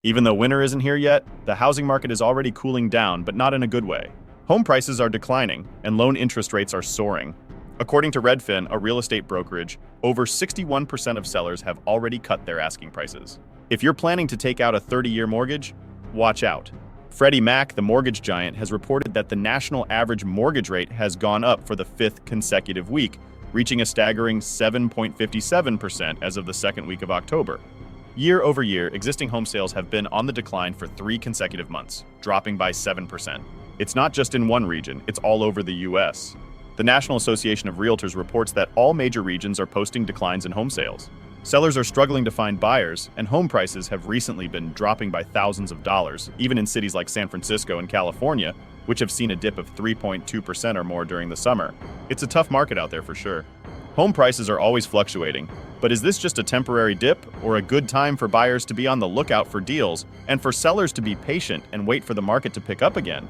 Even though winter isn't here yet, the housing market is already cooling down, but not in a good way. Home prices are declining, and loan interest rates are soaring. According to Redfin, a real estate brokerage, over 61% of sellers have already cut their asking prices. If you're planning to take out a 30-year mortgage, watch out. Freddie Mac, the mortgage giant, has reported that the national average mortgage rate has gone up for the fifth consecutive week, reaching a staggering 7.57% as of the second week of October. Year over year, existing home sales have been on the decline for 3 consecutive months, dropping by 7%. It's not just in one region, it's all over the U.S. The National Association of Realtors reports that all major regions are posting declines in home sales. Sellers are struggling to find buyers, and home prices have recently been dropping by thousands of dollars, even in cities like San Francisco and California, which have seen a dip of 3.2% or more during the summer. It's a tough market out there for sure. Home prices are always fluctuating, but is this just a temporary dip or a good time for buyers to be on the lookout for deals and for sellers to be patient and wait for the market to pick up again?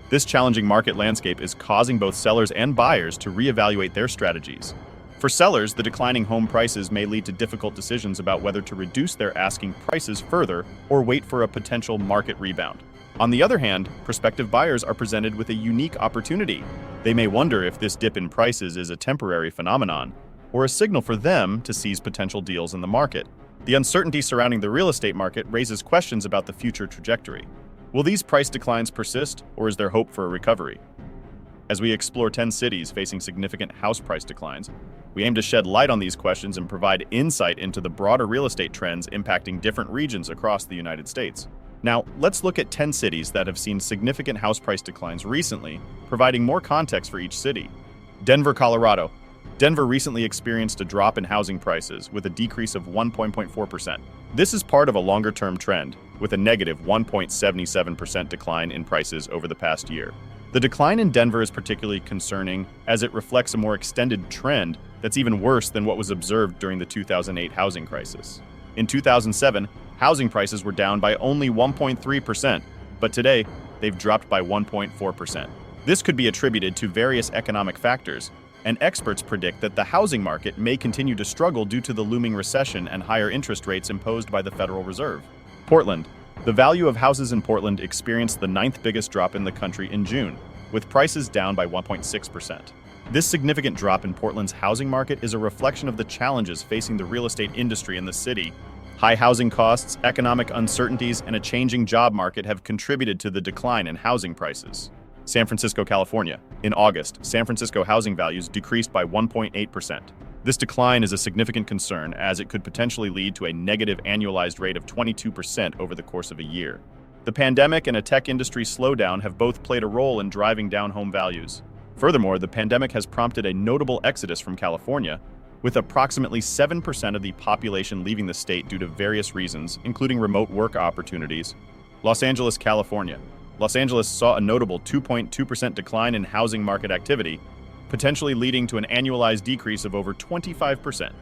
This challenging market landscape is causing both sellers and buyers to reevaluate their strategies. For sellers, the declining home prices may lead to difficult decisions about whether to reduce their asking prices further or wait for a potential market rebound. On the other hand, prospective buyers are presented with a unique opportunity. They may wonder if this dip in prices is a temporary phenomenon or a signal for them to seize potential deals in the market. The uncertainty surrounding the real estate market raises questions about the future trajectory. Will these price declines persist, or is there hope for a recovery? As we explore 10 cities facing significant house price declines, we aim to shed light on these questions and provide insight into the broader real estate trends impacting different regions across the United States. Now, let's look at 10 cities that have seen significant house price declines recently, providing more context for each city. Denver, Colorado. Denver recently experienced a drop in housing prices with a decrease of 1.4%. This is part of a longer-term trend, with a negative 1.77% decline in prices over the past year. The decline in Denver is particularly concerning as it reflects a more extended trend that's even worse than what was observed during the 2008 housing crisis. In 2007, housing prices were down by only 1.3%, but today, they've dropped by 1.4%. This could be attributed to various economic factors, and experts predict that the housing market may continue to struggle due to the looming recession and higher interest rates imposed by the Federal Reserve. Portland. The value of houses in Portland experienced the 9th biggest drop in the country in June, with prices down by 1.6%. This significant drop in Portland's housing market is a reflection of the challenges facing the real estate industry in the city. High housing costs, economic uncertainties, and a changing job market have contributed to the decline in housing prices. San Francisco, California. In August, San Francisco housing values decreased by 1.8%. This decline is a significant concern as it could potentially lead to a negative annualized rate of 22% over the course of a year. The pandemic and a tech industry slowdown have both played a role in driving down home values. Furthermore, the pandemic has prompted a notable exodus from California, with approximately 7% of the population leaving the state due to various reasons, including remote work opportunities. Los Angeles, California. Los Angeles saw a notable 2.2% decline in housing market activity, potentially leading to an annualized decrease of over 25%.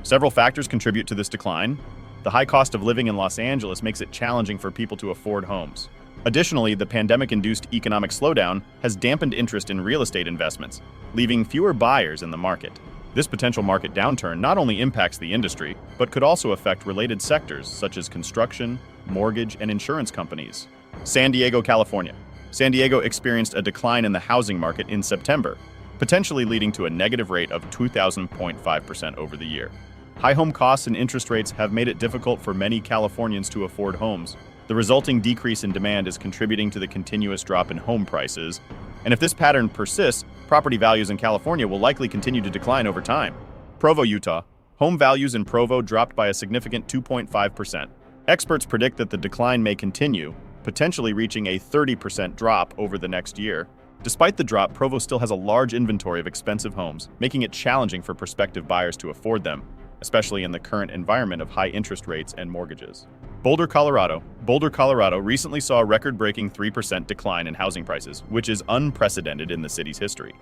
Several factors contribute to this decline. The high cost of living in Los Angeles makes it challenging for people to afford homes. Additionally, the pandemic-induced economic slowdown has dampened interest in real estate investments, leaving fewer buyers in the market. This potential market downturn not only impacts the industry, but could also affect related sectors such as construction, mortgage, and insurance companies. San Diego, California. San Diego experienced a decline in the housing market in September, potentially leading to a negative rate of 2,000.5% over the year. High home costs and interest rates have made it difficult for many Californians to afford homes. The resulting decrease in demand is contributing to the continuous drop in home prices, and if this pattern persists, property values in California will likely continue to decline over time. Provo, Utah. Home values in Provo dropped by a significant 2.5%. Experts predict that the decline may continue, potentially reaching a 30% drop over the next year. Despite the drop, Provo still has a large inventory of expensive homes, making it challenging for prospective buyers to afford them, especially in the current environment of high interest rates and mortgages. Boulder, Colorado. Boulder, Colorado recently saw a record-breaking 3% decline in housing prices, which is unprecedented in the city's history.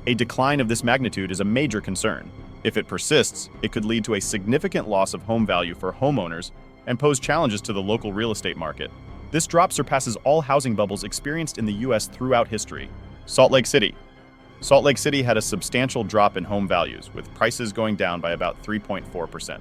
A decline of this magnitude is a major concern. If it persists, it could lead to a significant loss of home value for homeowners and pose challenges to the local real estate market. This drop surpasses all housing bubbles experienced in the U.S. throughout history. Salt Lake City. Salt Lake City had a substantial drop in home values, with prices going down by about 3.4%.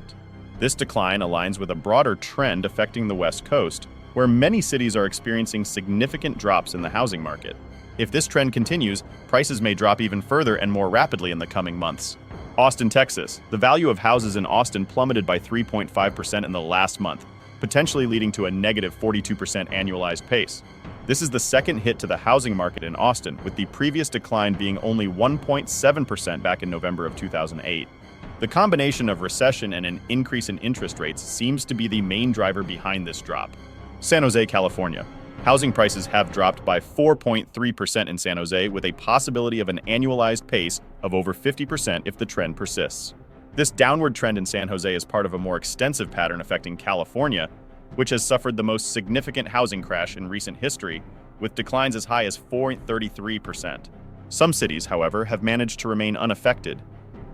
This decline aligns with a broader trend affecting the West Coast, where many cities are experiencing significant drops in the housing market. If this trend continues, prices may drop even further and more rapidly in the coming months. Austin, Texas. The value of houses in Austin plummeted by 3.5% in the last month, potentially leading to a negative 42% annualized pace. This is the second hit to the housing market in Austin, with the previous decline being only 1.7% back in November of 2008. The combination of recession and an increase in interest rates seems to be the main driver behind this drop. San Jose, California. Housing prices have dropped by 4.3% in San Jose, with a possibility of an annualized pace of over 50% if the trend persists. This downward trend in San Jose is part of a more extensive pattern affecting California, which has suffered the most significant housing crash in recent history, with declines as high as 4.33%. Some cities, however, have managed to remain unaffected,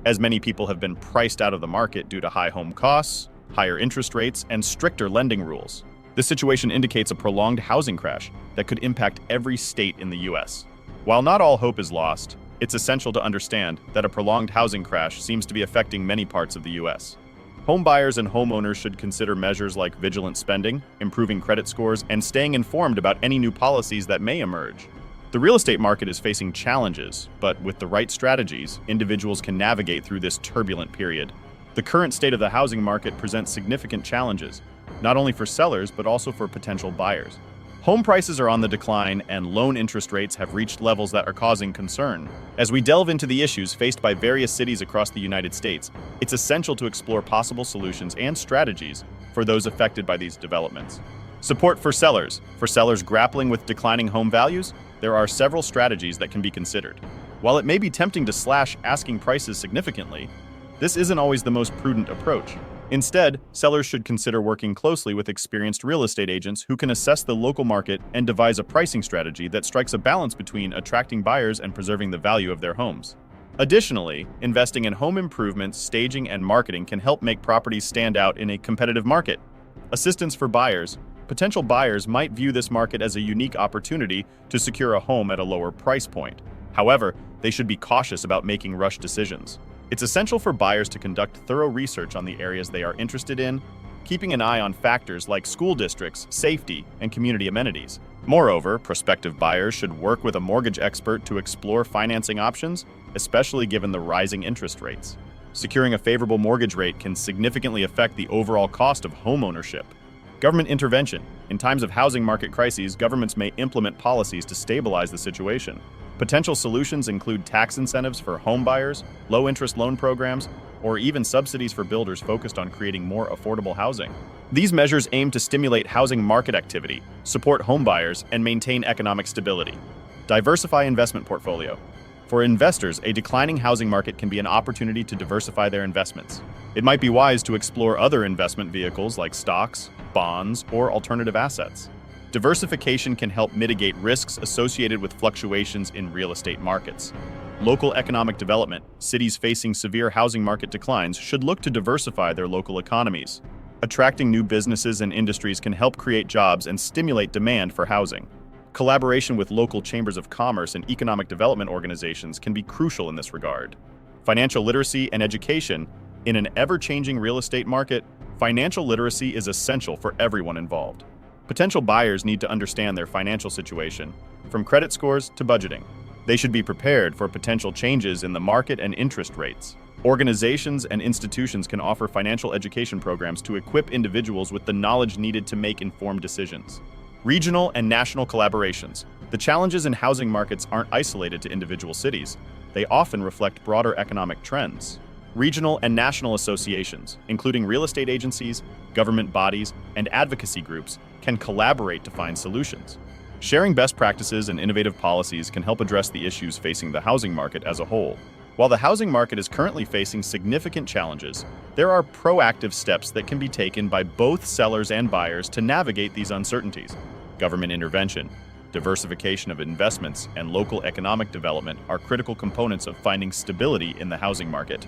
as many people have been priced out of the market due to high home costs, higher interest rates, and stricter lending rules. This situation indicates a prolonged housing crash that could impact every state in the U.S. While not all hope is lost, it's essential to understand that a prolonged housing crash seems to be affecting many parts of the U.S. Home buyers and homeowners should consider measures like vigilant spending, improving credit scores, and staying informed about any new policies that may emerge. The real estate market is facing challenges, but with the right strategies, individuals can navigate through this turbulent period. The current state of the housing market presents significant challenges, not only for sellers but also for potential buyers. Home prices are on the decline, and loan interest rates have reached levels that are causing concern. As we delve into the issues faced by various cities across the United States, it's essential to explore possible solutions and strategies for those affected by these developments. Support for sellers. For sellers grappling with declining home values, there are several strategies that can be considered. While it may be tempting to slash asking prices significantly, this isn't always the most prudent approach. Instead, sellers should consider working closely with experienced real estate agents who can assess the local market and devise a pricing strategy that strikes a balance between attracting buyers and preserving the value of their homes. Additionally, investing in home improvements, staging, and marketing can help make properties stand out in a competitive market. Assistance for buyers. Potential buyers might view this market as a unique opportunity to secure a home at a lower price point. However, they should be cautious about making rushed decisions. It's essential for buyers to conduct thorough research on the areas they are interested in, keeping an eye on factors like school districts, safety, and community amenities. Moreover, prospective buyers should work with a mortgage expert to explore financing options, especially given the rising interest rates. Securing a favorable mortgage rate can significantly affect the overall cost of homeownership. Government intervention. In times of housing market crises, governments may implement policies to stabilize the situation. Potential solutions include tax incentives for home buyers, low-interest loan programs, or even subsidies for builders focused on creating more affordable housing. These measures aim to stimulate housing market activity, support home buyers, and maintain economic stability. Diversify investment portfolio. For investors, a declining housing market can be an opportunity to diversify their investments. It might be wise to explore other investment vehicles like stocks, bonds, or alternative assets. Diversification can help mitigate risks associated with fluctuations in real estate markets. Local economic development. Cities facing severe housing market declines should look to diversify their local economies. Attracting new businesses and industries can help create jobs and stimulate demand for housing. Collaboration with local chambers of commerce and economic development organizations can be crucial in this regard. Financial literacy and education. In an ever-changing real estate market, financial literacy is essential for everyone involved. Potential buyers need to understand their financial situation, from credit scores to budgeting. They should be prepared for potential changes in the market and interest rates. Organizations and institutions can offer financial education programs to equip individuals with the knowledge needed to make informed decisions. Regional and national collaborations. The challenges in housing markets aren't isolated to individual cities. They often reflect broader economic trends. Regional and national associations, including real estate agencies, government bodies, and advocacy groups, can collaborate to find solutions. Sharing best practices and innovative policies can help address the issues facing the housing market as a whole. While the housing market is currently facing significant challenges, there are proactive steps that can be taken by both sellers and buyers to navigate these uncertainties. Government intervention, diversification of investments, and local economic development are critical components of finding stability in the housing market.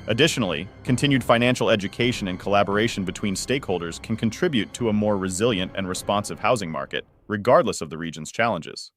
Additionally, continued financial education and collaboration between stakeholders can contribute to a more resilient and responsive housing market, regardless of the region's challenges.